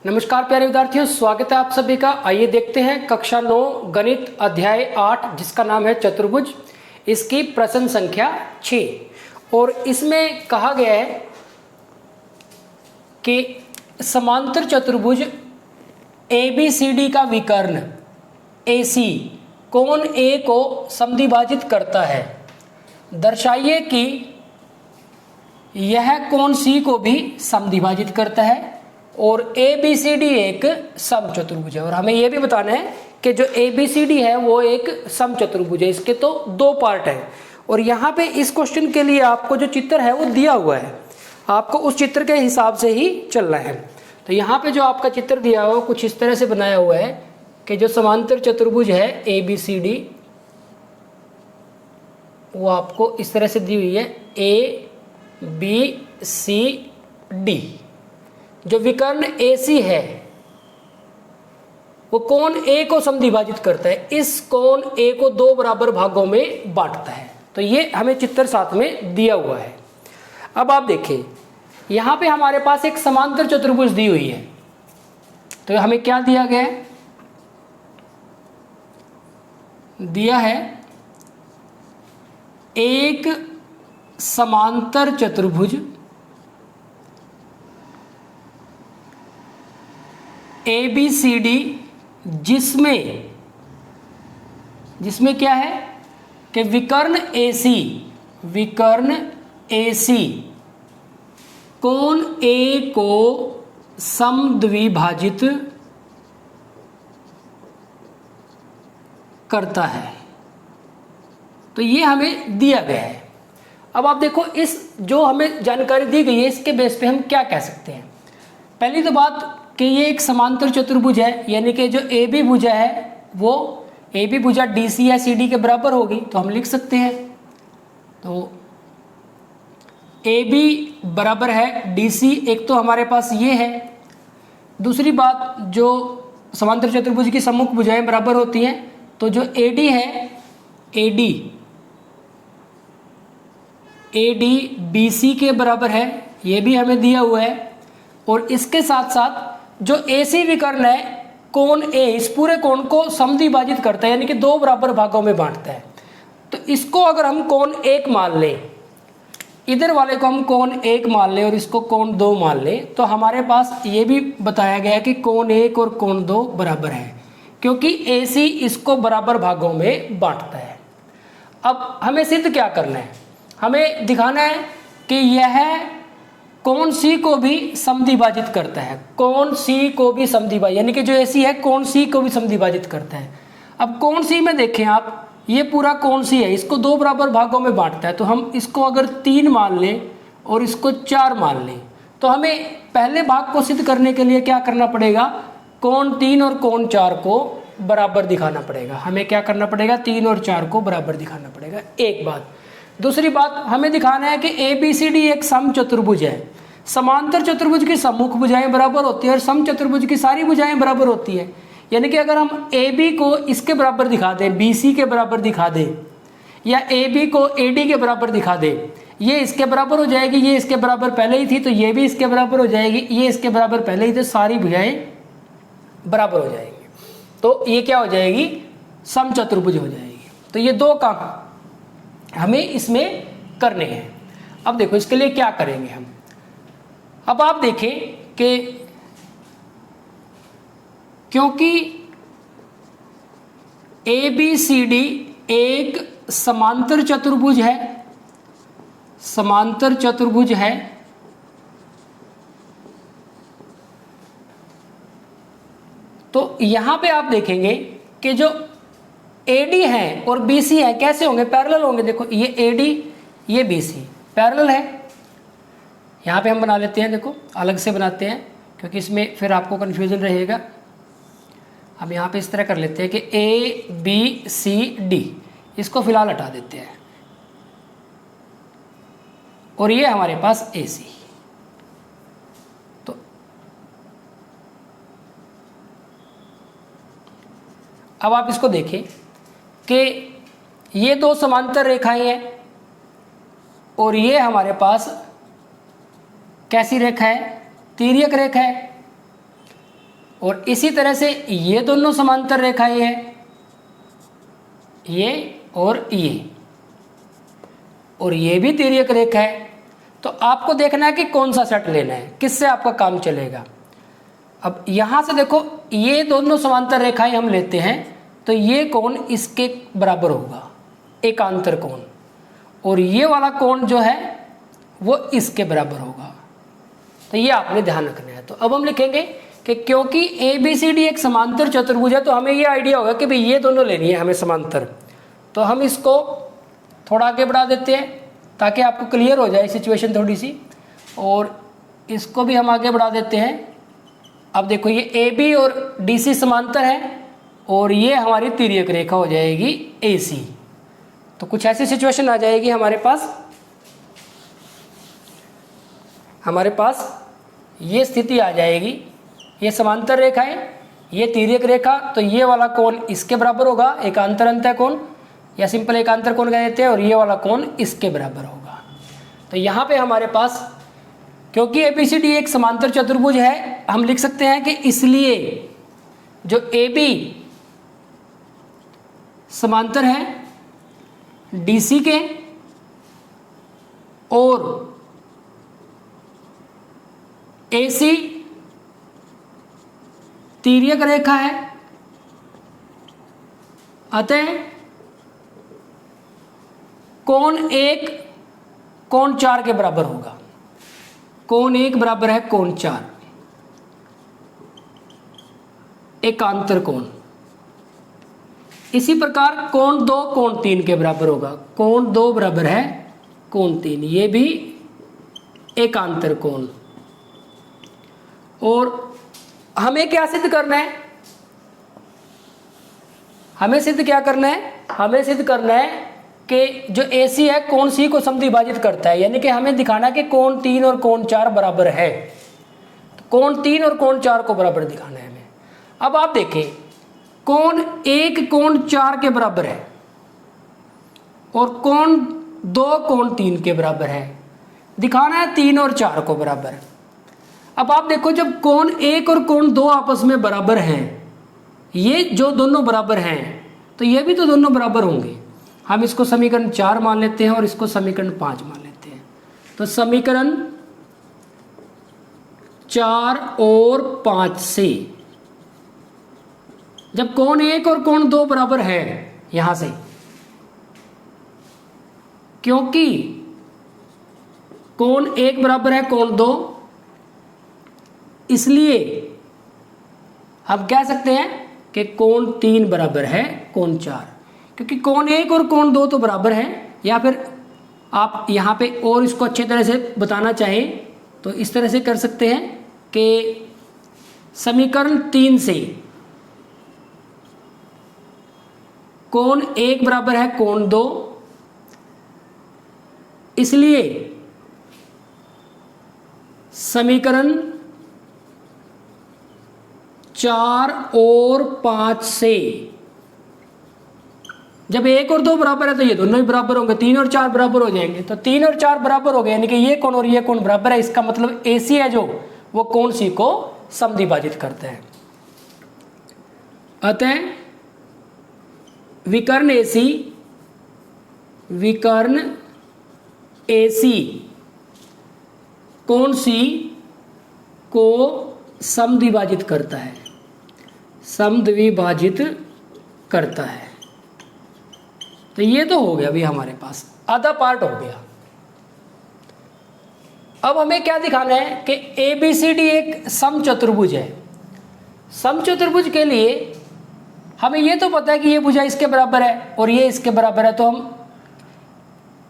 नमस्कार प्यारे विद्यार्थियों, स्वागत है आप सभी का। आइए देखते हैं कक्षा 9 गणित अध्याय 8 जिसका नाम है चतुर्भुज, इसकी प्रश्न संख्या 6। और इसमें कहा गया है कि समांतर चतुर्भुज ABCD का विकर्ण AC कोण A को समद्विभाजित करता है। दर्शाइए कि यह कोण C को भी समद्विभाजित करता है और ABCD एक समचतुर्भुज है। और हमें यह भी बताना है कि जो ABCD है वो एक समचतुर्भुज है। इसके तो दो पार्ट हैं और यहाँ पे इस क्वेश्चन के लिए आपको जो चित्र है वो दिया हुआ है, आपको उस चित्र के हिसाब से ही चलना है। तो यहाँ पे जो आपका चित्र दिया हुआ कुछ इस तरह से बनाया हुआ है कि जो समांतर चतुर्भुज है ABCD वो आपको इस तरह से दी हुई है ABCD। जो विकर्ण AC है वो कोण A को समद्विभाजित करता है, इस कोण A को दो बराबर भागों में बांटता है। तो ये हमें चित्र साथ में दिया हुआ है। अब आप देखिए यहां पे हमारे पास एक समांतर चतुर्भुज दी हुई है। तो हमें क्या दिया गया है? दिया है एक समांतर चतुर्भुज ABCD जिसमें क्या है कि विकर्ण AC कोण A को समद्विभाजित करता है। तो ये हमें दिया गया है। अब आप देखो इस जो हमें जानकारी दी गई है इसके बेस पे हम क्या कह सकते हैं। पहली तो बात कि ये एक समांतर चतुर्भुज है, यानी कि जो AB भुजा है वो AB भुजा DC या CD के बराबर होगी। तो हम लिख सकते हैं तो AB बराबर है DC। एक तो हमारे पास ये है। दूसरी बात जो समांतर चतुर्भुज की सम्मुख भुजाएं बराबर होती हैं, तो जो AD है AD BC के बराबर है, ये भी हमें दिया हुआ है। और इसके साथ साथ जो AC विकर्ण है कोण A इस पूरे कोण को समद्विभाजित करता है, यानी कि दो बराबर भागों में बांटता है। तो इसको अगर हम कोण 1 मान लें, इधर वाले को हम कोण 1 मान लें और इसको कोण 2 मान लें, तो हमारे पास ये भी बताया गया है कि कोण 1 और कोण 2 बराबर है, क्योंकि AC इसको बराबर भागों में बांटता है। अब हमें सिद्ध क्या करना है? हमें दिखाना है कि यह कोण C को भी समद्विभाजित करता है। कोण C को भी समद्विभाजित, यानी कि जो AC है कोण C को भी समद्विभाजित करता है। अब कोण C में देखें आप, ये पूरा कोण C है, इसको दो बराबर भागों में बांटता है। तो हम इसको अगर 3 मान लें और इसको 4 मान लें, तो हमें पहले भाग को सिद्ध करने के लिए क्या करना पड़ेगा? कोण 3 और कोण 4 को बराबर दिखाना पड़ेगा। हमें क्या करना पड़ेगा? 3 और 4 को बराबर दिखाना पड़ेगा। एक बात। दूसरी बात, हमें दिखाना है कि ABCD एक समचतुर्भुज है। समांतर चतुर्भुज की सम्मुख भुजाएं बराबर होती है और समचतुर्भुज की सारी भुजाएं बराबर होती है। यानी कि अगर हम AB को इसके बराबर दिखा दें, BC के बराबर दिखा दें, या AB को AD के बराबर दिखा दें, ये इसके बराबर हो जाएगी, ये इसके बराबर पहले ही थी तो ये भी इसके बराबर हो जाएगी, ये इसके बराबर पहले ही थे, सारी भुजाएं बराबर हो जाएंगी। तो ये क्या हो जाएगी? समचतुर्भुज हो जाएगी। तो ये दो काम हमें इसमें करने हैं। अब देखो इसके लिए क्या करेंगे हम। अब आप देखें कि क्योंकि ABCD एक समांतर चतुर्भुज है, तो यहां पे आप देखेंगे कि जो AD है और BC है कैसे होंगे? पैरेलल होंगे। देखो ये AD ये BC पैरेलल है। यहाँ पे हम बना लेते हैं, देखो अलग से बनाते हैं क्योंकि इसमें फिर आपको कन्फ्यूजन रहेगा। हम यहाँ पे इस तरह कर लेते हैं कि ABCD इसको फिलहाल हटा देते हैं और ये हमारे पास AC। तो अब आप इसको देखें कि ये दो समांतर रेखाएं हैं और ये हमारे पास कैसी रेखा है, तिर्यक रेखा है। और इसी तरह से ये दोनों समांतर रेखाएं हैं, ये और ये भी तिर्यक रेखा है। तो आपको देखना है कि कौन सा सेट लेना है, किससे आपका काम चलेगा। अब यहां से देखो, ये दोनों समांतर रेखाएं हम लेते हैं तो ये कोण इसके बराबर होगा, एकांतर कोण, और ये वाला कोण जो है वो इसके बराबर होगा। तो ये आपने ध्यान रखना है। तो अब हम लिखेंगे कि क्योंकि ABCD एक समांतर चतुर्भुज है तो हमें ये आइडिया होगा कि भाई ये दोनों लेनी है हमें समांतर। तो हम इसको थोड़ा आगे बढ़ा देते हैं ताकि आपको क्लियर हो जाए सिचुएशन थोड़ी सी, और इसको भी हम आगे बढ़ा देते हैं। अब देखो ये AB और DC समांतर है और ये हमारी तिर्यक रेखा हो जाएगी AC। तो कुछ ऐसी सिचुएशन आ जाएगी हमारे पास ये स्थिति आ जाएगी, ये समांतर रेखा है, ये तिर्यक रेखा, तो ये वाला कोण इसके बराबर होगा, एकांतर अंतः कोण या सिंपल एकांतर कोण कह देते हैं, और ये वाला कोण इसके बराबर होगा। तो यहाँ पे हमारे पास क्योंकि ABCD एक समांतर चतुर्भुज है, हम लिख सकते हैं कि इसलिए जो AB समांतर है DC के और AC तिर्यक रेखा है, अतः कोण 1 कोण 4 के बराबर होगा। कोण 1 बराबर है कोण 4, एकांतर कोण। इसी प्रकार कोण 2 कोण 3 के बराबर होगा। कोण 2 बराबर है कोण 3, ये भी एकांतर कोण। और हमें क्या सिद्ध करना है? हमें सिद्ध करना है कि जो AC है कोण C को समद्विभाजित करता है, यानी कि हमें दिखाना है कि कोण 3 और कोण 4 बराबर है। तो कोण 3 और कोण 4 को बराबर दिखाना है हमें। अब आप देखें, कोण 1 कोण 4 के बराबर है और कोण 2 कोण 3 के बराबर है, दिखाना है 3 और 4 को बराबर। अब आप देखो, जब कोण 1 और कोण 2 आपस में बराबर हैं, ये जो दोनों बराबर हैं तो ये भी तो दोनों बराबर होंगे। हम इसको समीकरण 4 मान लेते हैं और इसको समीकरण 5 मान लेते हैं। तो समीकरण 4 और 5 से जब कोण 1 और कोण 2 बराबर है, यहां से क्योंकि कोण 1 बराबर है कोण 2, इसलिए हम कह सकते हैं कि कोण 3 बराबर है कोण 4, क्योंकि कोण 1 और कोण 2 तो बराबर हैं। या फिर आप यहाँ पे और इसको अच्छे तरह से बताना चाहें तो इस तरह से कर सकते हैं कि समीकरण 3 से कोण 1 बराबर है कोण 2, इसलिए समीकरण 4 और 5 से जब 1 और 2 बराबर है तो ये दोनों ही बराबर होंगे, 3 और 4 बराबर हो जाएंगे। तो 3 और 4 बराबर हो गए, यानी कि ये कोण और ये कोण बराबर है। इसका मतलब AC है जो वो कोण C को समद्विभाजित करता है। अतः विकर्ण AC कोण C को समद्विभाजित करता है। तो ये तो हो गया, अभी हमारे पास आधा पार्ट हो गया। अब हमें क्या दिखाना है कि ABCD एक समचतुर्भुज है। समचतुर्भुज के लिए हमें ये तो पता है कि ये भुजा इसके बराबर है और ये इसके बराबर है, तो हम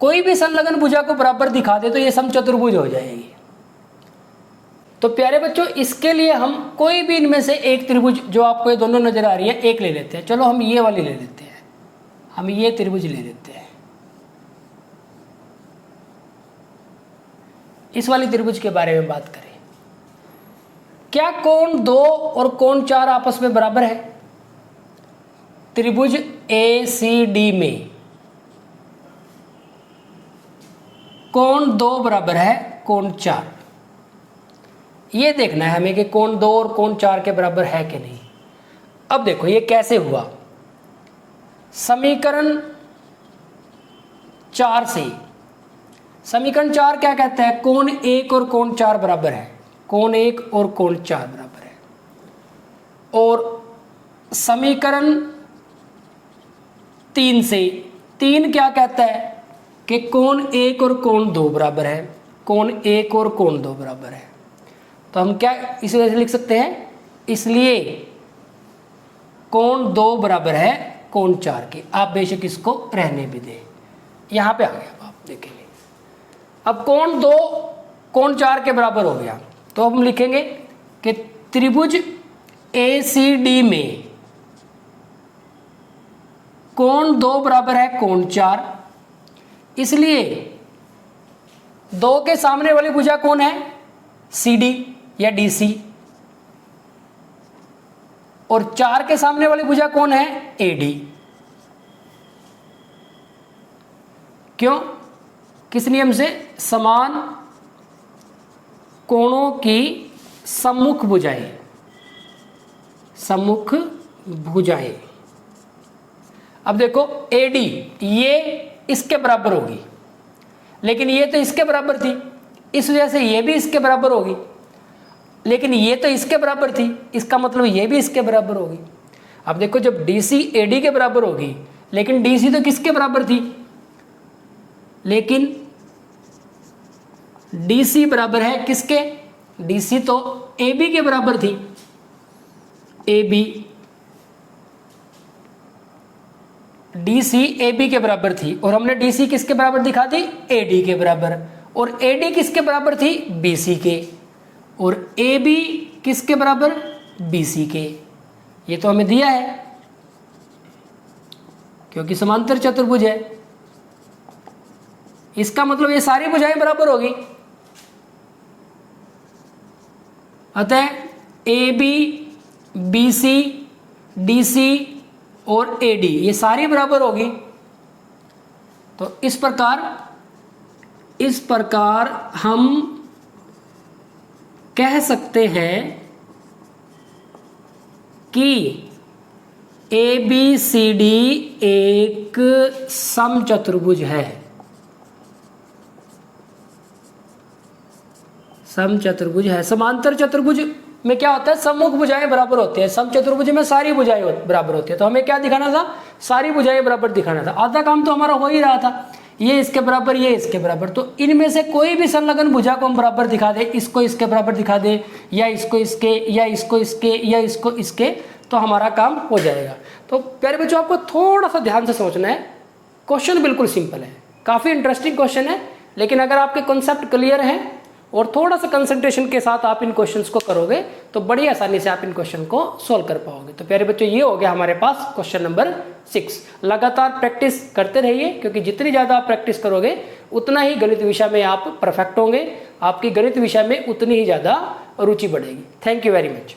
कोई भी संलग्न भुजा को बराबर दिखा दे तो ये समचतुर्भुज हो जाएगी। तो प्यारे बच्चों, इसके लिए हम कोई भी इनमें से एक त्रिभुज, जो आपको ये दोनों नजर आ रही है, एक ले लेते हैं। चलो हम ये वाली ले लेते हैं, हम ये त्रिभुज ले लेते हैं। इस वाली त्रिभुज के बारे में बात करें, क्या कोण 2 और कोण 4 आपस में बराबर है? त्रिभुज ACD में कोण 2 बराबर है कोण 4, ये देखना है हमें कि कोण 2 और कोण 4 के बराबर है कि नहीं। अब देखो ये कैसे हुआ, समीकरण 4 से, समीकरण 4 क्या कहता है, कोण 1 और कोण 4 बराबर है, कोण 1 और कोण 4 बराबर है। और समीकरण 3 से, 3 क्या कहता है कि कोण 1 और कोण 2 बराबर है, कोण 1 और कोण 2 बराबर है। तो हम क्या इस वजह से लिख सकते हैं, इसलिए कोण 2 बराबर है कोण 4 के। आप बेशक इसको रहने भी दें, यहाँ पे आ गया, आप देखेंगे अब कोण 2 कोण 4 के बराबर हो गया। तो अब हम लिखेंगे कि त्रिभुज ACD में कोण 2 बराबर है कोण 4, इसलिए 2 के सामने वाली भुजा कौन है, CD या DC, और 4 के सामने वाली भुजा कौन है, AD। क्यों, किस नियम से, समान कोणों की सम्मुख भुजाएं, सम्मुख भुजाएं। अब देखो AD ये इसके बराबर होगी, लेकिन ये तो इसके बराबर थी, इस वजह से ये भी इसके बराबर होगी, लेकिन ये तो इसके बराबर थी, इसका मतलब ये भी इसके बराबर होगी। अब देखो जब DC AD के बराबर होगी, लेकिन DC तो किसके बराबर थी, लेकिन DC बराबर है किसके, DC तो AB के बराबर थी, AB, DC AB के बराबर थी, और हमने DC किसके बराबर दिखा दी, AD के बराबर, और AD किसके बराबर थी, BC के, और AB किसके बराबर, BC के। ये तो हमें दिया है क्योंकि समांतर चतुर्भुज है, इसका मतलब ये सारी भुजाएं बराबर होगी। अतः AB, BC, DC और AD ये सारी बराबर होगी। तो इस प्रकार हम कह सकते हैं कि ABCD एक समचतुर्भुज है, समचतुर्भुज है। समांतर चतुर्भुज में क्या होता है, सम्मुख भुजाएं बराबर होती है, समचतुर्भुज में सारी भुजाएं बराबर होती है। तो हमें क्या दिखाना था, सारी भुजाएं बराबर दिखाना था। आधा काम तो हमारा हो ही रहा था, ये इसके बराबर, ये इसके बराबर। तो इनमें से कोई भी संलग्न भुजा को हम बराबर दिखा दे, इसको इसके बराबर दिखा दे, या इसको इसके, या इसको इसके, या इसको इसके, तो हमारा काम हो जाएगा। तो प्यारे बच्चों आपको थोड़ा सा ध्यान से सोचना है, क्वेश्चन बिल्कुल सिंपल है, काफ़ी इंटरेस्टिंग क्वेश्चन है, लेकिन अगर आपके कॉन्सेप्ट क्लियर हैं और थोड़ा सा कंसंट्रेशन के साथ आप इन क्वेश्चंस को करोगे तो बड़ी आसानी से आप इन क्वेश्चन को सॉल्व कर पाओगे। तो प्यारे बच्चों ये हो गया हमारे पास क्वेश्चन नंबर 6। लगातार प्रैक्टिस करते रहिए, क्योंकि जितनी ज़्यादा आप प्रैक्टिस करोगे उतना ही गणित विषय में आप परफेक्ट होंगे, आपकी गणित विषय में उतनी ही ज़्यादा रुचि बढ़ेगी। Thank you very much.